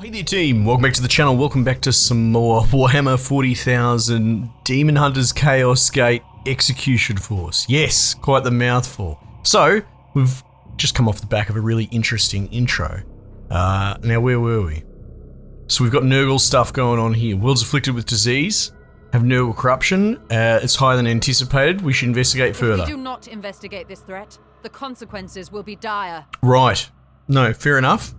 Hey there team, welcome back to the channel, welcome back to some more Warhammer 40,000 Daemonhunters Chaos Gate Execution Force. Yes, quite the mouthful. So, we've just come off the back of a really interesting intro. Now where were we? So we've got Nurgle stuff going on here. Worlds afflicted with disease, have Nurgle corruption, it's higher than anticipated, we should investigate further. If we do not investigate this threat, the consequences will be dire. Right. No, fair enough.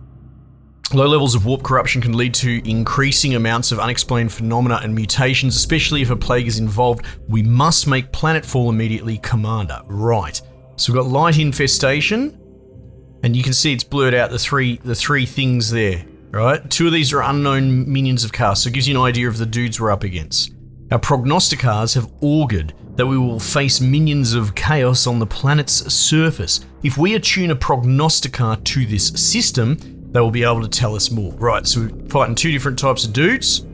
Low levels of warp corruption can lead to increasing amounts of unexplained phenomena and mutations, especially if a plague is involved. We must make planetfall immediately, Commander. Right. So we've got light infestation, and you can see it's blurred out the three things there, right? Two of these are unknown minions of chaos, so it gives you an idea of the dudes we're up against. Our prognosticars have augured that we will face minions of chaos on the planet's surface. If we attune a prognosticar to this system, they will be able to tell us more. Right, so we're fighting two different types of dudes.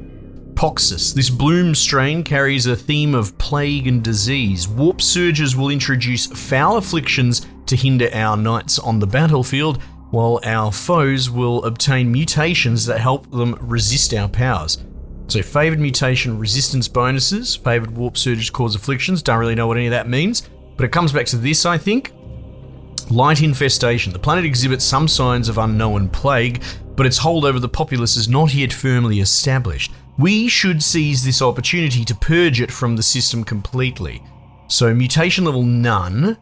Poxus. This bloom strain carries a theme of plague and disease. Warp surges will introduce foul afflictions to hinder our knights on the battlefield, while our foes will obtain mutations that help them resist our powers. So favoured mutation resistance bonuses, favoured warp surges cause afflictions, don't really know what any of that means, but it comes back to this, I think. Light infestation. The planet exhibits some signs of unknown plague, but its hold over the populace is not yet firmly established. We should seize this opportunity to purge it from the system completely. So mutation level none,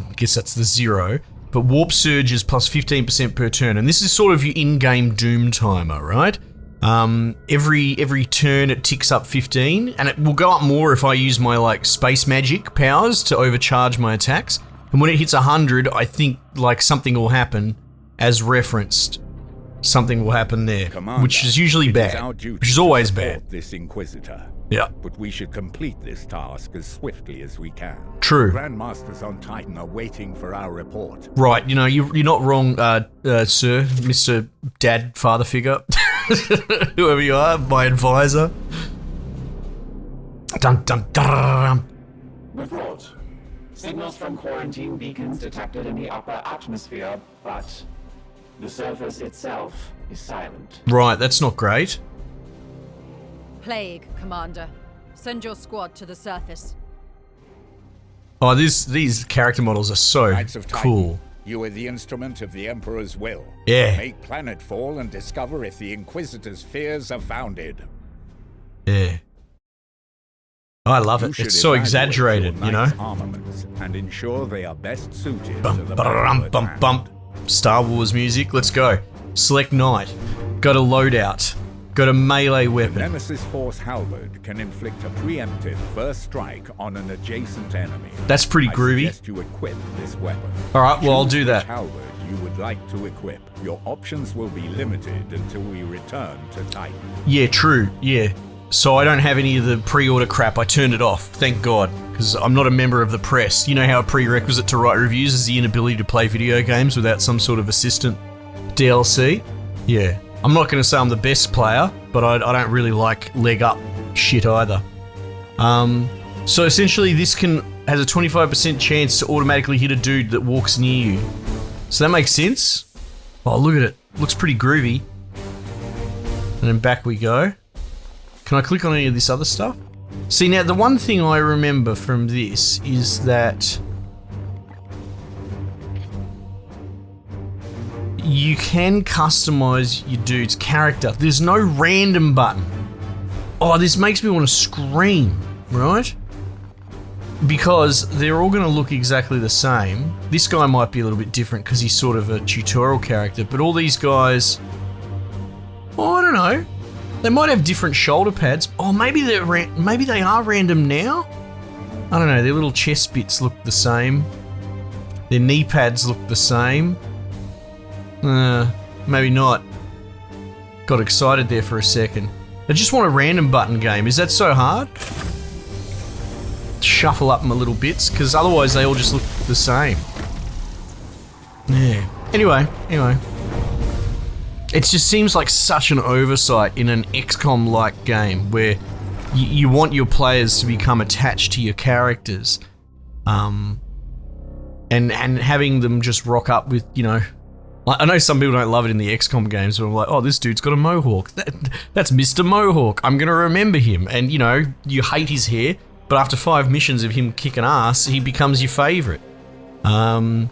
I guess that's the 0, but warp surge is plus 15% per turn, and this is sort of your in-game doom timer, right? Every turn it ticks up 15, and it will go up more if I use my space magic powers to overcharge my attacks. And when it hits 100, I think something will happen, as referenced. Something will happen there, Commander, which is usually bad, which is always bad. This Inquisitor. Yeah. But we should complete this task as swiftly as we can. True. Grandmasters on Titan are waiting for our report. Right, you know, you're not wrong, sir, Mr. Dad, father figure, whoever you are, my advisor. Dun dun dun. Report. Signals from quarantine beacons detected in the upper atmosphere, but the surface itself is silent. Right, that's not great. Plague, Commander. Send your squad to the surface. Oh, these character models are so Knights of Titan, cool. you are the instrument of the Emperor's will. Yeah. Make planetfall and discover if the Inquisitor's fears are founded. Yeah. I love it. It's so exaggerated, you know? Armaments and ensure they are best suited Bum, to the ba-rum, bum, bum. Star Wars music, let's go. Select knight. Go to loadout. Go to melee weapon. Nemesis Force Halberd can inflict a preemptive first strike on an adjacent enemy. That's pretty groovy. I suggest you equip this weapon. Alright, well I'll do Choose that. which halberd you would like to equip. Your options will be limited until we return to Titan. Yeah, true, yeah. So I don't have any of the pre-order crap, I turned it off, thank God, because I'm not a member of the press. You know how a prerequisite to write reviews is the inability to play video games without some sort of assistant DLC? Yeah. I'm not going to say I'm the best player, but I don't really like leg up shit either. So essentially this has a 25% chance to automatically hit a dude that walks near you. So that makes sense. Oh, look at it. Looks pretty groovy. And then back we go. Can I click on any of this other stuff? See, now the one thing I remember from this is that you can customize your dude's character. There's no random button. Oh, this makes me want to scream, right? Because they're all going to look exactly the same. This guy might be a little bit different because he's sort of a tutorial character, but all these guys, oh, I don't know. They might have different shoulder pads. Oh, maybe they are random now? I don't know, their little chest bits look the same. Their knee pads look the same. Maybe not. Got excited there for a second. I just want a random button game. Is that so hard? Shuffle up my little bits, because otherwise they all just look the same. Yeah. Anyway. It just seems like such an oversight in an XCOM-like game where you want your players to become attached to your characters, and having them just rock up with, you know, I know some people don't love it in the XCOM games, but I'm like, oh, this dude's got a mohawk. That's Mr. Mohawk. I'm going to remember him. And, you know, you hate his hair, but after 5 missions of him kicking ass, he becomes your favourite. Yeah,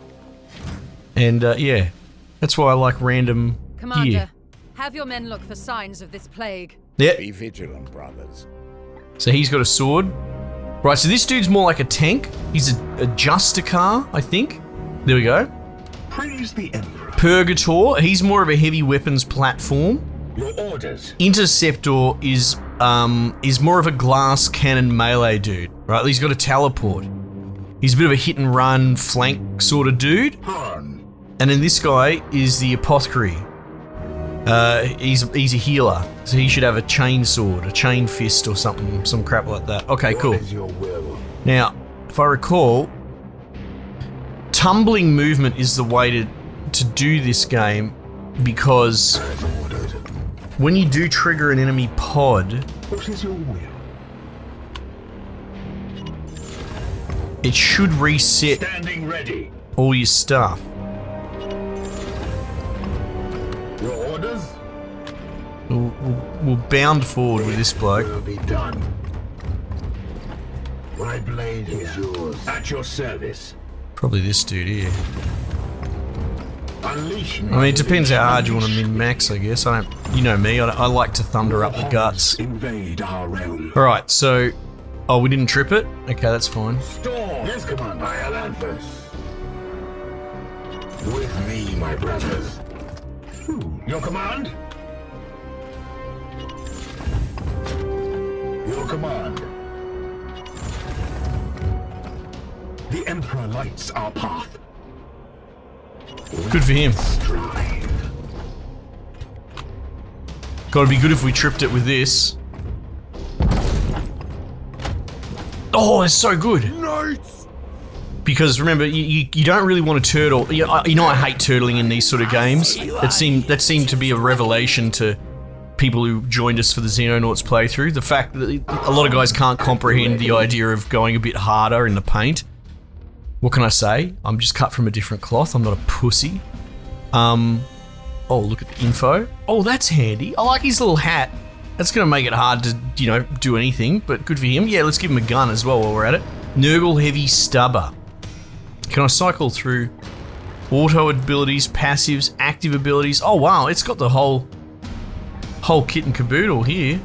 that's why I like random Commander, gear. have your men look for signs of this plague. Yeah. Be vigilant, brothers. So he's got a sword. Right, so this dude's more like a tank. He's a Justicar, I think. There we go. Praise the Emperor. Purgator, he's more of a heavy weapons platform. Your orders. Interceptor is more of a glass cannon melee dude, right? He's got a teleport. He's a bit of a hit and run flank sort of dude. Han. And then this guy is the apothecary. He's a healer, so he should have a chain sword, a chain fist or something, some crap like that. Okay, cool. What is your will? Now, if I recall, tumbling movement is the way to do this game, because As ordered. when you do trigger an enemy pod, What is your will? it should reset Standing ready. all your stuff. Your orders We'll bound forward with this bloke. will be done. My blade is yours. At your service. Probably this dude here. Unleash me. I mean, it depends how hard you want to min-max, I guess. You know me, I like to thunder up the guts. Invade our realm. Alright, so... Oh, we didn't trip it? Okay, that's fine. Storm. Yes, Commander. By Alanthus. With me, my brothers. Your command? Your command. The Emperor lights our path. Good for him. Strive. Gotta be good if we tripped it with this. Oh, it's so good! Knights! Because remember, you don't really want to turtle. You know, I hate turtling in these sort of games. That seemed to be a revelation to people who joined us for the Xenonauts playthrough. The fact that a lot of guys can't comprehend the idea of going a bit harder in the paint. What can I say? I'm just cut from a different cloth. I'm not a pussy. Oh, look at the info. Oh, that's handy. I like his little hat. That's going to make it hard to, you know, do anything, but good for him. Yeah, let's give him a gun as well while we're at it. Nurgle Heavy Stubber. Can I cycle through auto abilities, passives, active abilities? Oh, wow, it's got the whole kit and caboodle here.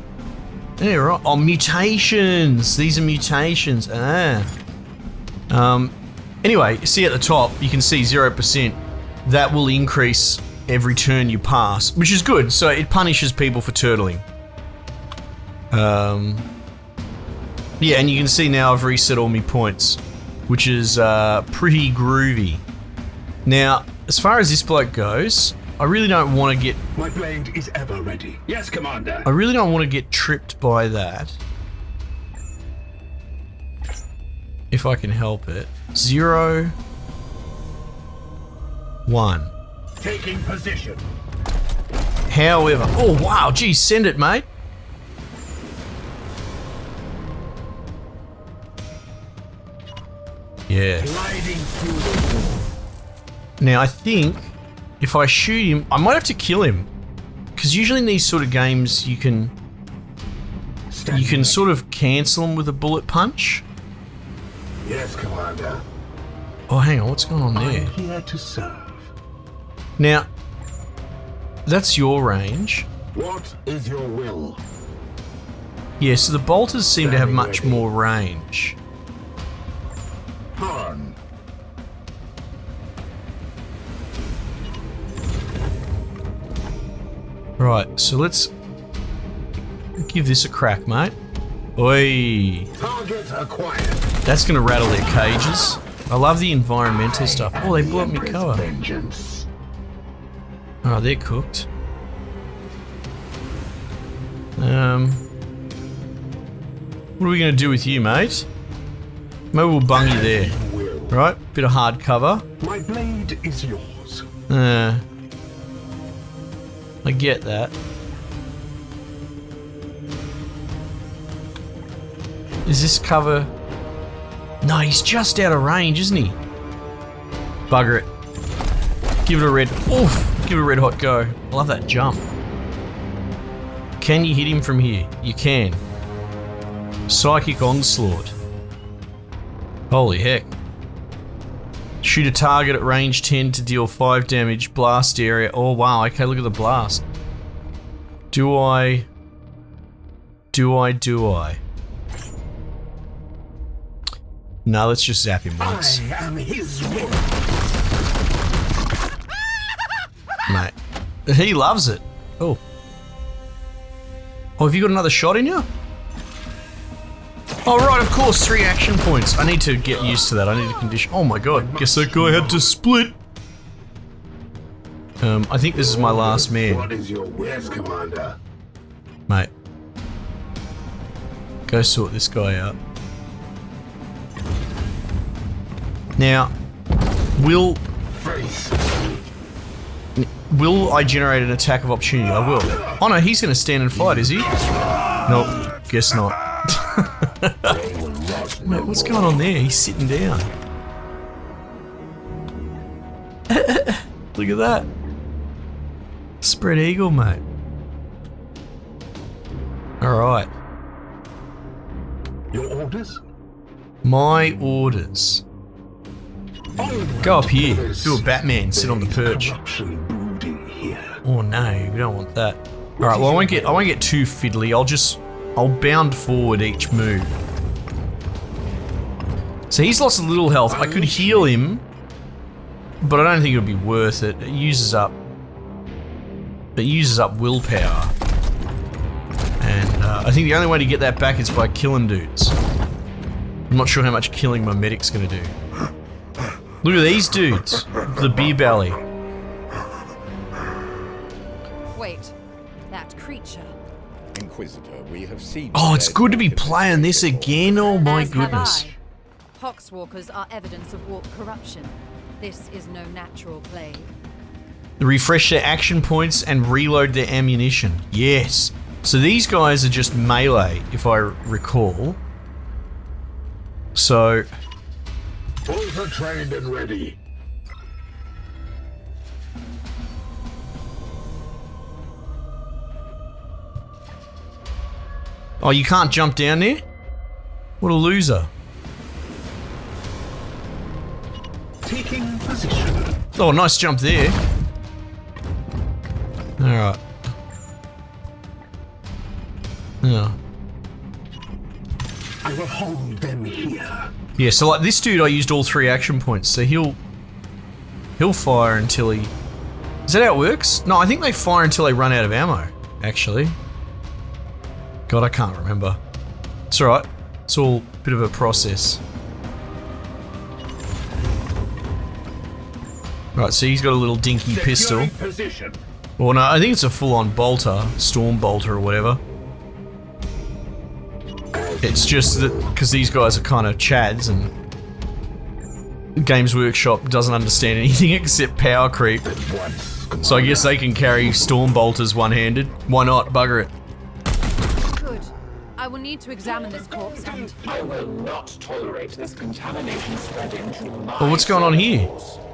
Yeah, right. Oh, mutations. These are mutations. Anyway, see at the top, you can see 0%. That will increase every turn you pass, which is good. So it punishes people for turtling. Yeah, and you can see now I've reset all my points, which is pretty groovy. Now, as far as this bloke goes, I really don't want to get... My blade is ever ready. Yes, Commander. I really don't want to get tripped by that. If I can help it. 0, 1. Taking position. However... Oh, wow, geez, send it, mate. Yeah. Gliding through the wall. Now, I think if I shoot him, I might have to kill him. Because usually in these sort of games, you can sort of cancel them with a bullet punch. Yes, Commander. Oh, hang on, what's going on there? I'm here to serve. Now, that's your range. What is your will? Yeah, so the bolters seem to have much more range. Han. Right, so let's give this a crack, mate. Oi! Target acquired. That's gonna rattle their cages. I love the environmental stuff. Oh, they blew up my cover. Vengeance. Oh, they're cooked. What are we gonna do with you, mate? Maybe we'll bung you there. Will. Right? Bit of hard cover. My blade is yours. I get that. Is this cover... No, he's just out of range, isn't he? Bugger it. Give it a red. Oof! Give it a red hot go. I love that jump. Can you hit him from here? You can. Psychic onslaught. Holy heck. Shoot a target at range 10 to deal 5 damage. Blast area. Oh wow, okay, look at the blast. Do I? No, let's just zap him once. I am his will. Mate. He loves it. Oh. Oh, have you got another shot in you? Oh, right, of course, 3 action points. I need to get used to that. I need to condition. Oh my god, guess that guy had to split. I think this is my last man. What is your wish, Commander? Mate. Go sort this guy out. Now, will I generate an attack of opportunity? I will. Oh no, he's gonna stand and fight, is he? Nope, guess not. Mate, what's going on there? He's sitting down. Look at that. Spread eagle, mate. Alright. Your orders? My orders. Go up here. Do a Batman. Sit on the perch. Oh no, we don't want that. Alright, well I won't get too fiddly. I'll bound forward each move. So he's lost a little health. I could heal him, but I don't think it would be worth it. It uses up willpower. And I think the only way to get that back is by killing dudes. I'm not sure how much killing my medic's gonna do. Look at these dudes. The beer belly. Wait, that creature. Inquisitor, we have seen. Oh, it's good to be playing this again. Oh my As have goodness. I. Poxwalkers are evidence of warp corruption. This is no natural plague. Refresh their action points and reload their ammunition. Yes. So these guys are just melee, if I recall. So Both are trained and ready. oh, you can't jump down there? What a loser. Taking position. Oh, nice jump there. Alright. Yeah. I will hold them here. Yeah, so like this dude I used all 3 action points, so he'll fire until he... Is that how it works? No, I think they fire until they run out of ammo, actually. God, I can't remember. It's alright. It's all a bit of a process. Right, so he's got a little dinky pistol. Position. Well, no, I think it's a full-on bolter, storm bolter or whatever. It's just that because these guys are kind of chads and Games Workshop doesn't understand anything except power creep. So I guess they can carry storm bolters one-handed. Why not? Bugger it. Good. I will need to examine this corpse and... I will not tolerate this contamination spreading to my Well, what's going on here?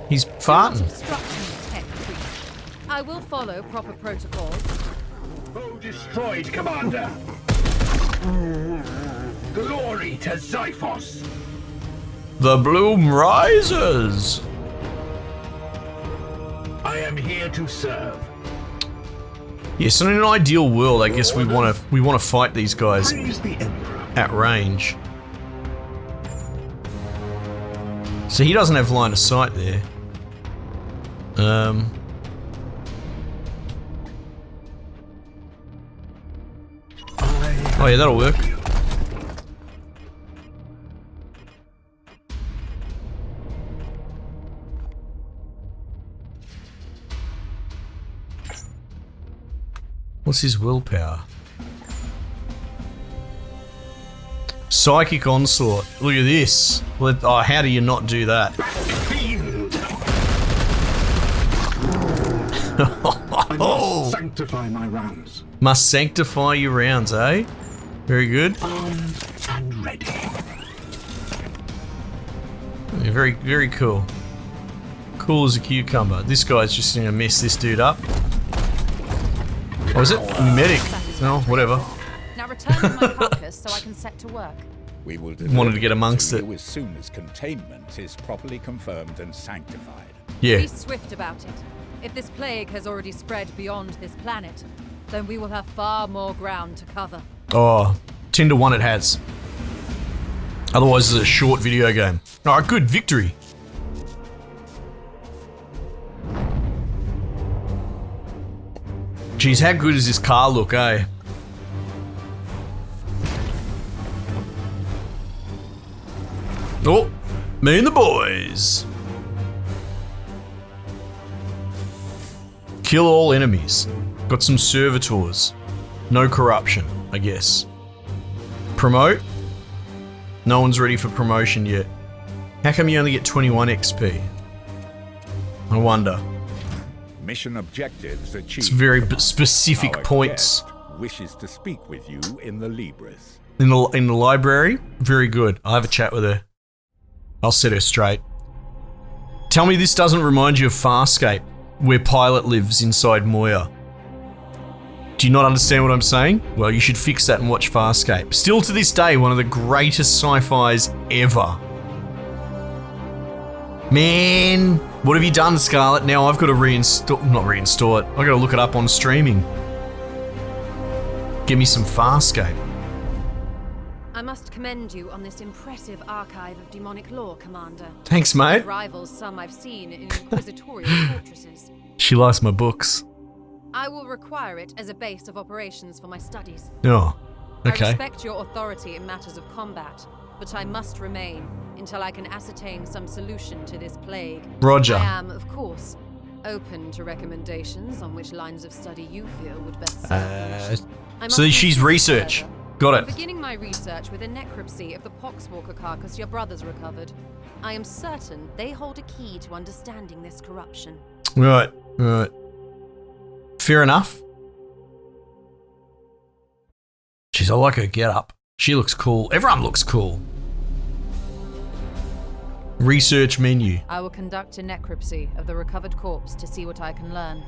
He's farting. Obstruction, tech priest. I will follow proper protocols. Foe destroyed, Commander. Glory to Xiphos. The bloom rises. I am here to serve. Yes, in an ideal world, I guess we want to fight these guys Praise the Emperor. at range. So he doesn't have line of sight there. Oh yeah, that'll work. What's his willpower? Psychic onslaught. Look at this. Oh, how do you not do that? I must sanctify my rounds. Must sanctify your rounds, eh? Very good. Armed and ready. Yeah, very, very cool. Cool as a cucumber. This guy's just gonna mess this dude up. Oh, is it? Medic. No, whatever. Now return to my carcass so I can set to work. We will Wanted to get amongst to it. you as soon as containment is properly confirmed and sanctified. Yeah. Be swift about it. If this plague has already spread beyond this planet, then we will have far more ground to cover. Oh, 10 to 1 it has. Otherwise, it's a short video game. Alright, good. Victory. Geez, how good does this car look, eh? Oh, me and the boys. Kill all enemies. Got some servitors. No corruption, I guess. Promote? No one's ready for promotion yet. How come you only get 21 XP? I wonder. Mission objectives achieved. It's very specific Our points. guest wishes to speak with you in the Libris. In the library? Very good. I'll have a chat with her. I'll set her straight. Tell me this doesn't remind you of Farscape, where Pilot lives inside Moya. Do you not understand what I'm saying? Well, you should fix that and watch Farscape. Still to this day, one of the greatest sci-fis ever. Man, what have you done, Scarlet? Now I've got to not reinstall it. I've got to look it up on streaming. Give me some Farscape. I must commend you on this impressive archive of demonic lore, Commander. Thanks, mate. It rivals some I've seen in inquisitorial fortresses. She likes my books. I will require it as a base of operations for my studies. Oh, I okay. respect your authority in matters of combat, but I must remain until I can ascertain some solution to this plague. Roger. I am, of course, open to recommendations on which lines of study you feel would best serve the mission. I So must she's consider research. further. Got I'm it. beginning my research with a necropsy of the poxwalker carcass your brothers recovered. I am certain they hold a key to understanding this corruption. Right. Fair enough. Jeez, I like her get up. She looks cool. Everyone looks cool. Research menu. I will conduct a necropsy of the recovered corpse to see what I can learn.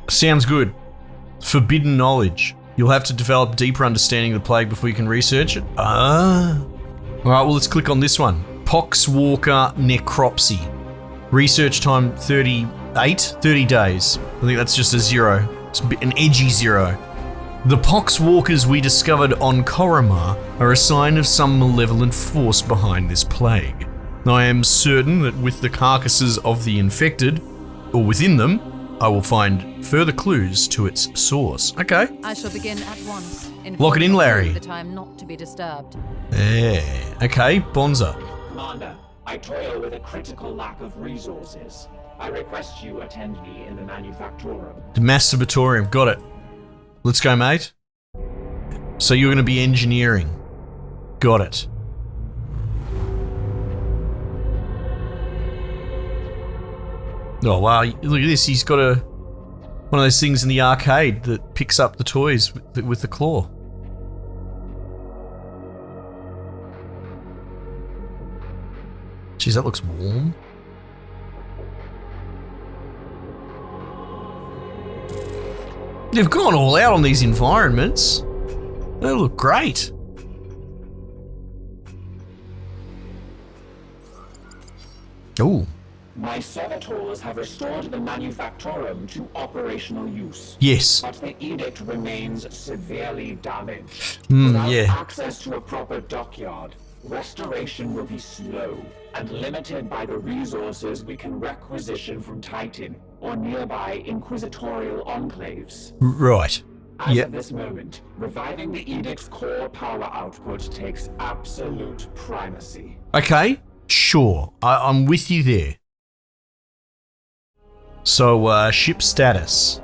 Sounds good. Forbidden knowledge. You'll have to develop deeper understanding of the plague before you can research it. Alright, well, let's click on this one. Poxwalker necropsy. Research time 30 days. I think that's just a 0. It's an edgy 0. The poxwalkers we discovered on Koromar are a sign of some malevolent force behind this plague. I am certain that with the carcasses of the infected, or within them, I will find further clues to its source. Okay. I shall begin at once. Lock it in, Larry. That I am not to be disturbed. Yeah. Okay, Bonza. Commander, I toil with a critical lack of resources. I request you attend me in the Manufactorum. The Masturbatorium. Got it. Let's go, mate. So you're going to be engineering. Got it. Oh, wow. Look at this. He's got one of those things in the arcade that picks up the toys with the claw. Jeez, that looks warm. They've gone all out on these environments. They look great. Ooh. My servitors have restored the Manufactorum to operational use. Yes. But the edict remains severely damaged. Mm, Without yeah. access to a proper dockyard, restoration will be slow and limited by the resources we can requisition from Titan or nearby inquisitorial enclaves. Right. As Yep. of this moment, reviving the edict's core power output takes absolute primacy. Okay. Sure. I'm with you there. So, ship status.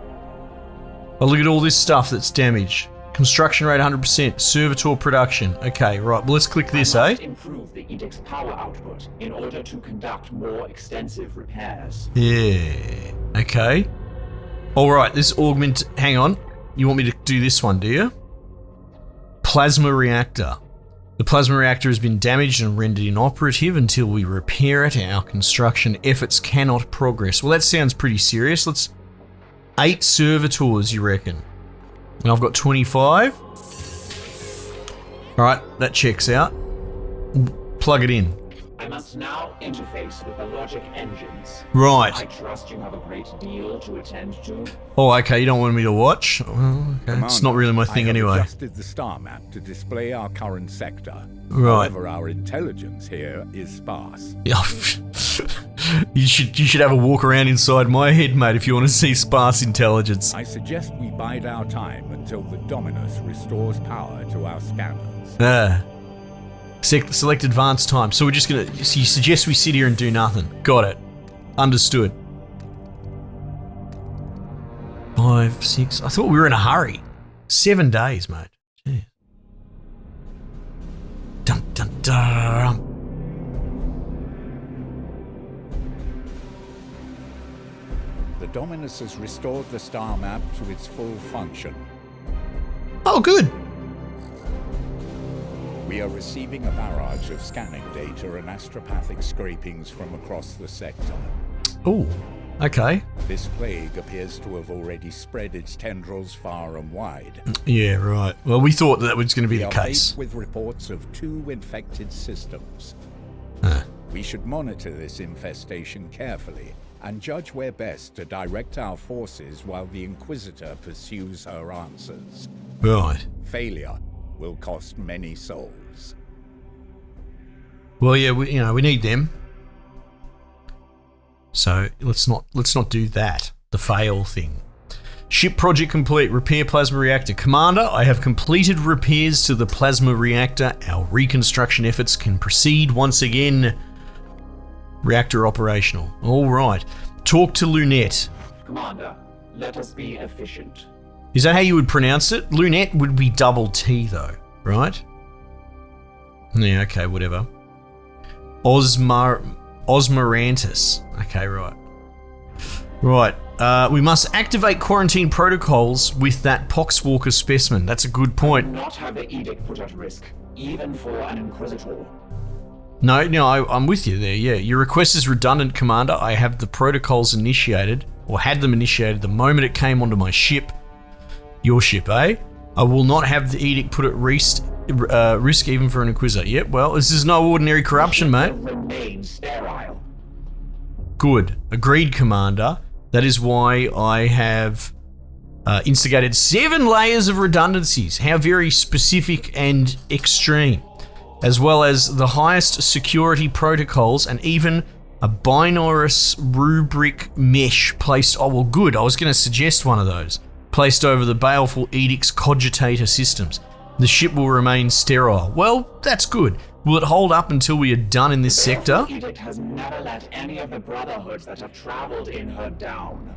Oh, look at all this stuff that's damaged. Construction rate 100%. Servitor production. Okay, right. Well, let's click this, I eh? must improve the edict's power output in order to conduct more extensive repairs. Yeah. Okay. All right. This augment. Hang on. You want me to do this one, do you? Plasma reactor. The plasma reactor has been damaged and rendered inoperative. Until we repair it, our construction efforts cannot progress. Well, that sounds pretty serious. 8 servitors, you reckon? And I've got 25. Alright, that checks out. Plug it in. I must now interface with the logic engines. Right. I trust you have a great deal to attend to. Oh, okay, you don't want me to watch? Well, okay. It's not really my thing anyway. I have adjusted the star map to display our current sector. Right. However, our intelligence here is sparse. Yeah. You should have a walk around inside my head, mate, if you want to see sparse intelligence. I suggest we bide our time until the Dominus restores power to our scanners. Select advanced time. So we're just gonna. So you suggest we sit here and do nothing. Got it. Understood. 5, 6. I thought we were in a hurry. 7 days, mate. Jeez. Dun dun dun. The Dominus has restored the star map to its full function. Oh, good. We are receiving a barrage of scanning data and astropathic scrapings from across the sector. Oh, okay. This plague appears to have already spread its tendrils far and wide. Yeah, right. Well, we thought that was going to be We the are case. faced with reports of 2 infected systems. We should monitor this infestation carefully and judge where best to direct our forces while the Inquisitor pursues her answers. Right. Failure will cost many souls. Well, yeah, we need them. So let's not do that. The fail thing. Ship project complete. Repair plasma reactor. Commander, I have completed repairs to the plasma reactor. Our reconstruction efforts can proceed once again. Reactor operational. All right. Talk to Lunette. Commander, let us be efficient. Is that how you would pronounce it? Lunette would be double T though, right? Yeah, okay, whatever. Osmerantis. Okay, right. Right. We must activate quarantine protocols with that Poxwalker specimen. That's a good point. Do not have the edict put at risk, even for an Inquisitor. No, I'm with you there, yeah. Your request is redundant, Commander. I have the protocols initiated, or had them initiated the moment it came onto my ship. Your ship, eh? I will not have the edict put at risk even for an Inquisitor. Yep, well, this is no ordinary corruption, mate. Remain sterile. Good. Agreed, Commander. That is why I have instigated 7 layers of redundancies. How very specific and extreme. As well as the highest security protocols and even a Binaurus rubric mesh placed. Oh, well, good. I was going to suggest one of those. Placed over the baleful edict's cogitator systems. The ship will remain sterile. Well, that's good. Will it hold up until we are done in this sector? The edict has never let any of the brotherhoods that have traveled in her down.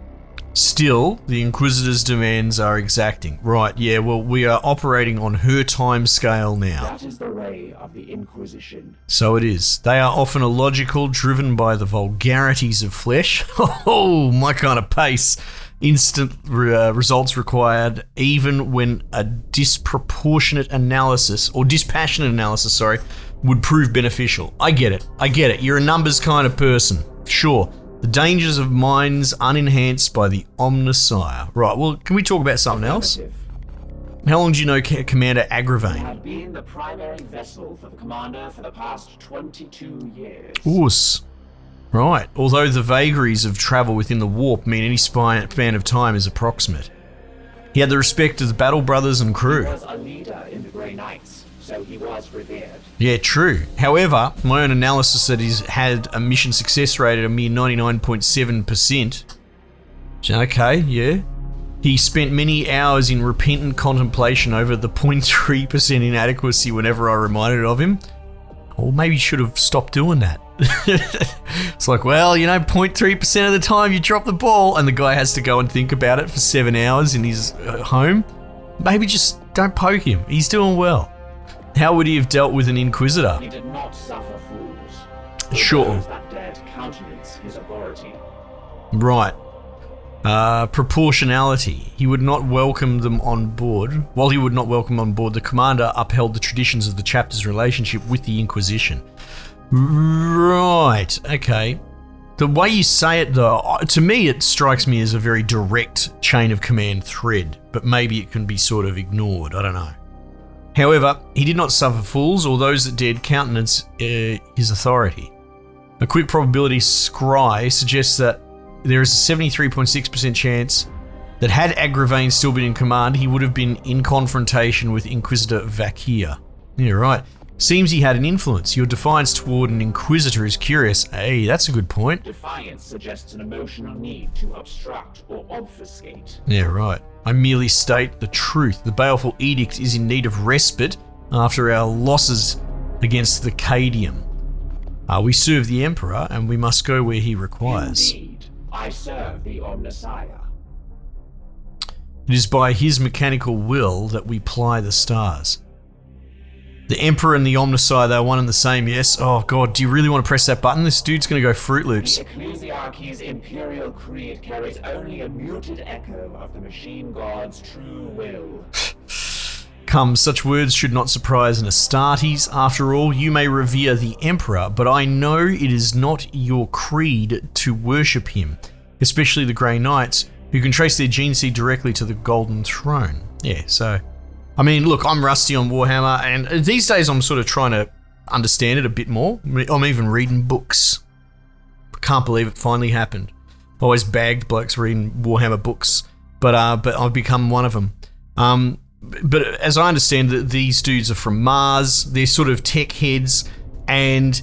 Still, the Inquisitor's demands are exacting. Right, yeah, well, we are operating on her time scale now. That is the way of the Inquisition. So it is. They are often illogical, driven by the vulgarities of flesh. Oh, my kind of pace. Instant results required, even when a dispassionate analysis, would prove beneficial. I get it. You're a numbers kind of person. Sure. The dangers of minds unenhanced by the Omnisire. Right, well, can we talk about something else? How long do you know Commander Agravain? I have been the primary vessel for the Commander for the past 22 years. Oos. Right, although the vagaries of travel within the warp mean any span of time is approximate. He had the respect of the Battle Brothers and crew. He was a leader in the Grey Knights, so he was revered. Yeah, true. However, my own analysis said he's had a mission success rate at a mere 99.7%. Okay, yeah. He spent many hours in repentant contemplation over the 0.3% inadequacy whenever I reminded of him. Or maybe he should have stopped doing that. It's like, well, 0.3% of the time you drop the ball and the guy has to go and think about it for 7 hours in his home. Maybe just don't poke him. He's doing well. How would he have dealt with an Inquisitor? He did not suffer fools. Sure. Those that dared countenance his authority. Right. Proportionality. He would not welcome them on board. While he would not welcome on board, the commander upheld the traditions of the chapter's relationship with the Inquisition. Right, okay. The way you say it, though, to me it strikes me as a very direct chain of command thread, but maybe it can be sort of ignored, I don't know. However, he did not suffer fools or those that dared countenance his authority. A quick probability scry suggests that there is a 73.6% chance that had Agravain still been in command, he would have been in confrontation with Inquisitor Vakir. Yeah, right. Seems he had an influence. Your defiance toward an Inquisitor is curious. Hey, that's a good point. Defiance suggests an emotional need to obstruct or obfuscate. Yeah, right. I merely state the truth. The baleful edict is in need of respite after our losses against the Cadium. We serve the Emperor, and we must go where he requires. Indeed, I serve the Omnissiah. It is by his mechanical will that we ply the stars. The Emperor and the Omnissiah, they're one and the same, yes? Oh god, do you really want to press that button? This dude's gonna go Fruit Loops. The Ecclesiarchy's imperial creed carries only a muted echo of the machine god's true will. Come, such words should not surprise an Astartes. After all, you may revere the Emperor, but I know it is not your creed to worship him, especially the Grey Knights, who can trace their gene seed directly to the Golden Throne. Yeah, so... I mean, look, I'm rusty on Warhammer, and these days I'm sort of trying to understand it a bit more. I'm even reading books. Can't believe it finally happened. I always bagged blokes reading Warhammer books, but I've become one of them. But as I understand it, these dudes are from Mars. They're sort of tech heads, and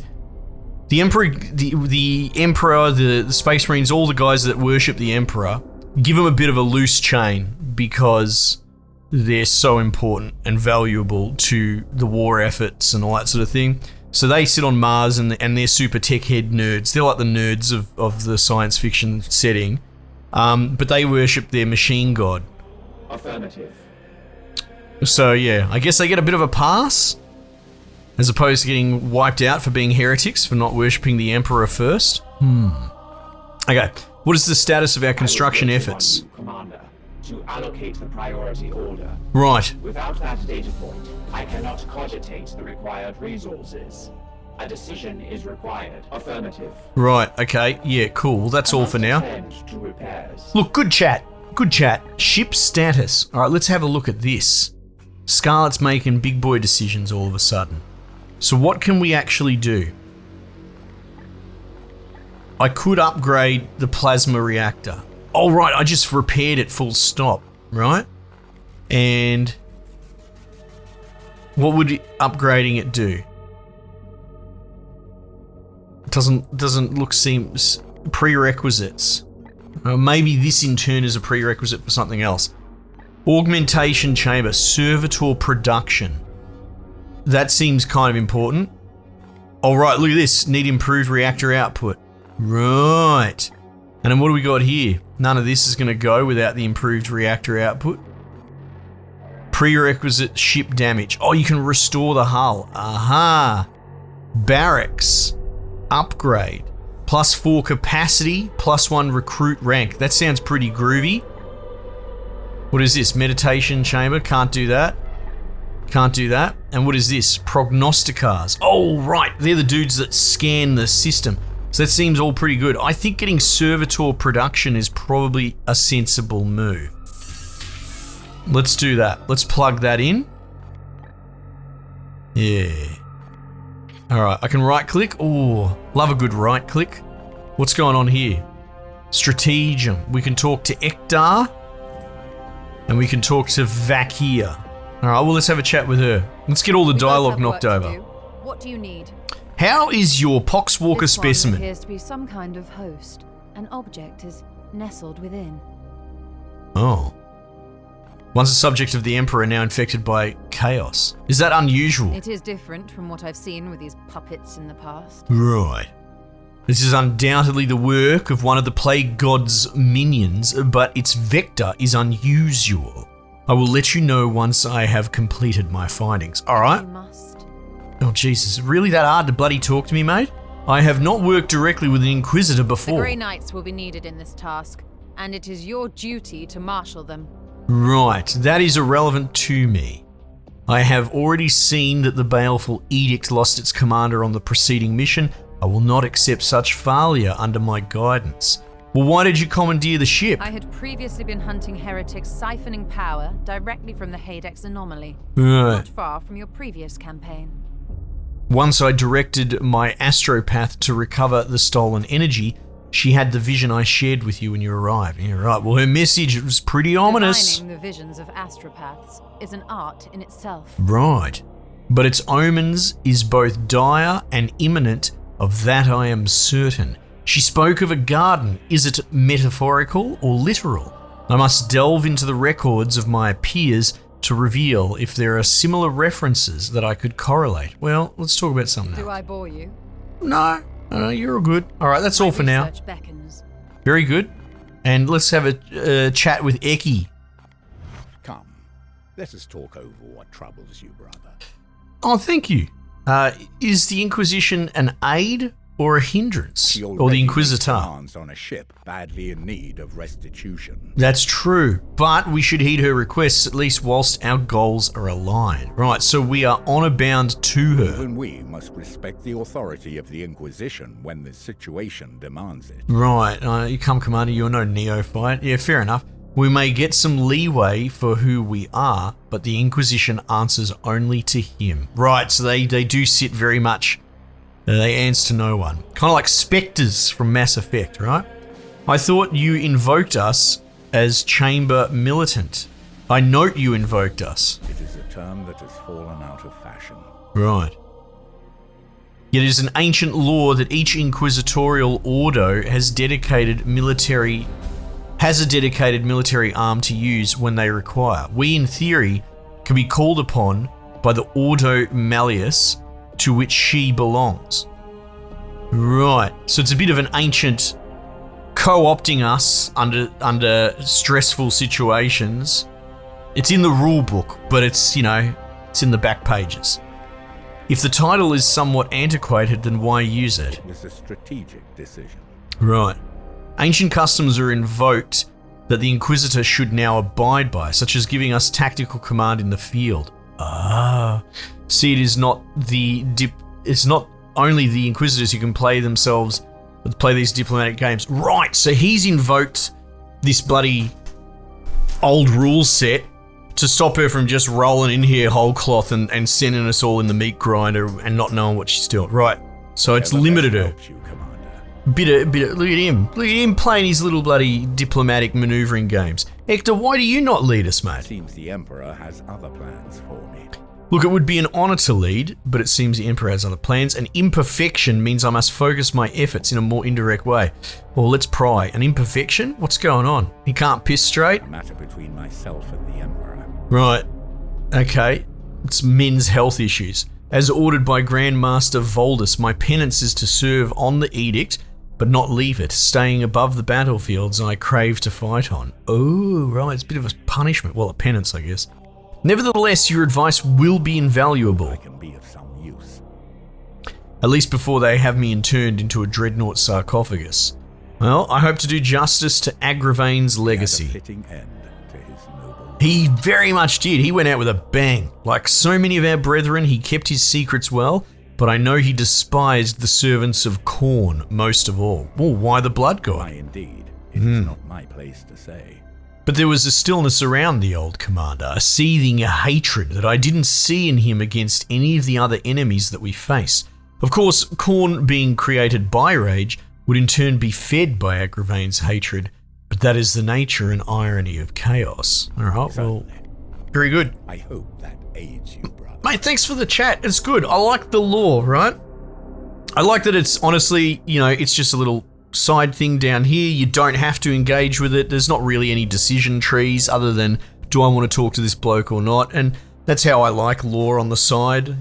the Emperor, the Space Marines, all the guys that worship the Emperor, give them a bit of a loose chain because they're so important and valuable to the war efforts and all that sort of thing. So they sit on Mars and they're super tech head nerds. They're like the nerds of the science fiction setting. But they worship their machine god. Affirmative. So yeah, I guess they get a bit of a pass, as opposed to getting wiped out for being heretics for not worshipping the Emperor first. Okay, what is the status of our construction efforts? Commander, to allocate the priority order. Right. Without that data point, I cannot cogitate the required resources. A decision is required. Affirmative. Right, okay, yeah, cool. That's all for now. Attend to repairs. Look, good chat. Good chat. Ship status. Alright, let's have a look at this. Scarlet's making big boy decisions all of a sudden. So what can we actually do? I could upgrade the plasma reactor. Oh right, I just repaired it full stop, right? And what would upgrading it do? It doesn't look seems prerequisites. Maybe this in turn is a prerequisite for something else. Augmentation chamber, servitor production. That seems kind of important. All right, look at this. Need improved reactor output. Right. And then what do we got here? None of this is going to go without the improved reactor output. Prerequisite ship damage. Oh, you can restore the hull. Aha. Barracks. Upgrade. +4 capacity, +1 recruit rank. That sounds pretty groovy. What is this? Meditation chamber. Can't do that. Can't do that. And what is this? Prognosticars. Oh, right. They're the dudes that scan the system. So that seems all pretty good. I think getting servitor production is probably a sensible move. Let's do that. Let's plug that in. Yeah. Alright, I can right click. Oh, love a good right click. What's going on here? Stratagem. We can talk to Ektar. And we can talk to Vakir. Alright, well let's have a chat with her. Let's get all the dialogue knocked over. What do you need? How is your Poxwalker This one specimen? appears to be some kind of host. An object is nestled within. Oh. Once a subject of the Emperor, now infected by chaos. Is that unusual? It is different from what I've seen with these puppets in the past. Right. This is undoubtedly the work of one of the Plague God's minions, but its vector is unusual. I will let you know once I have completed my findings. Alright? You must. Oh Jesus, really that hard to bloody talk to me, mate? I have not worked directly with an Inquisitor The before. Grey Knights will be needed in this task, and it is your duty to marshal them. Right, that is irrelevant to me. I have already seen that the baleful edict lost its commander on the preceding mission. I will not accept such failure under my guidance. Well, why did you commandeer the ship? I had previously been hunting heretics siphoning power directly from the Hadex anomaly, Right. not far from your previous campaign. Once I directed my astropath to recover the stolen energy, she had the vision I shared with you when you arrived. Yeah, right. Well, her message was pretty ominous. Divining the visions of astropaths is an art in itself. Right. But its omens is both dire and imminent, of that I am certain. She spoke of a garden. Is it metaphorical or literal? I must delve into the records of my peers to reveal if there are similar references that I could correlate. Well, let's talk about something else. Do I bore you? No, you're all good. All right, that's all for now. Research beckons. Very good. And let's have a chat with Eki. Come, let us talk over what troubles you, brother. Oh, thank you. Is the Inquisition an aid or a hindrance? She Or the already Inquisitor? makes demands on a ship badly in need of restitution. That's true, but we should heed her requests at least whilst our goals are aligned. Right, so we are honor bound to her. Even we must respect the authority of the Inquisition when the situation demands it. Right, you come, Commander, you're no neophyte. Yeah, fair enough. We may get some leeway for who we are, but the Inquisition answers only to him. Right, so they do sit very much, they answer to no one. Kind of like spectres from Mass Effect, right? I thought you invoked us as Chamber Militant. I note you invoked us. It is a term that has fallen out of fashion. Right. It is an ancient law that each inquisitorial ordo has a dedicated military arm to use when they require. We, in theory, can be called upon by the Ordo Malleus, to which she belongs. Right, so it's a bit of an ancient co-opting us under stressful situations. It's in the rule book, but it's in the back pages. If the title is somewhat antiquated, then why use it? It was a strategic decision. Right. Ancient customs are invoked that the Inquisitor should now abide by, such as giving us tactical command in the field. See, it's not only the Inquisitors who can play these diplomatic games. Right, so he's invoked this bloody old rule set to stop her from just rolling in here whole cloth and sending us all in the meat grinder and not knowing what she's doing. Right, so it's limited her. Bit of, look at him playing his little bloody diplomatic maneuvering games. Hector, why do you not lead us, mate? Seems the Emperor has other plans for me. Look, it would be an honor to lead, but it seems the Emperor has other plans. An imperfection means I must focus my efforts in a more indirect way. Well, let's pry. An imperfection? What's going on? He can't piss straight? A matter between myself and the Emperor. Right. Okay. It's men's health issues. As ordered by Grand Master Voldus, my penance is to serve on the edict, but not leave it, staying above the battlefields I crave to fight on. Oh, right, it's a bit of a punishment. Well, a penance, I guess. Nevertheless, your advice will be invaluable. I can be of some use. At least before they have me interned into a dreadnought sarcophagus. Well, I hope to do justice to Agravain's legacy. He had a fitting end to his noble life. He very much did. He went out with a bang. Like so many of our brethren, he kept his secrets well, but I know he despised the servants of Khorne most of all. Well, why the blood god? Why indeed? It is not my place to say. But there was a stillness around the old commander, a seething hatred that I didn't see in him against any of the other enemies that we face. Of course, Khorne being created by rage would in turn be fed by Agravain's hatred, but that is the nature and irony of chaos. All right, well, very good. I hope that aids you, brother. Mate, thanks for the chat. It's good. I like the lore, right? I like that it's honestly, it's just a little side thing down here. You don't have to engage with it. There's not really any decision trees other than, do I want to talk to this bloke or not? And that's how I like lore on the side,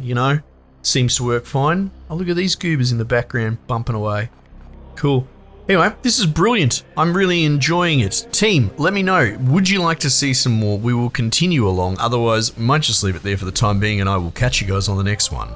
Seems to work fine. Oh, look at these goobers in the background bumping away. Cool. Anyway, this is brilliant. I'm really enjoying it. Team, let me know. Would you like to see some more? We will continue along. Otherwise, we might just leave it there for the time being, and I will catch you guys on the next one.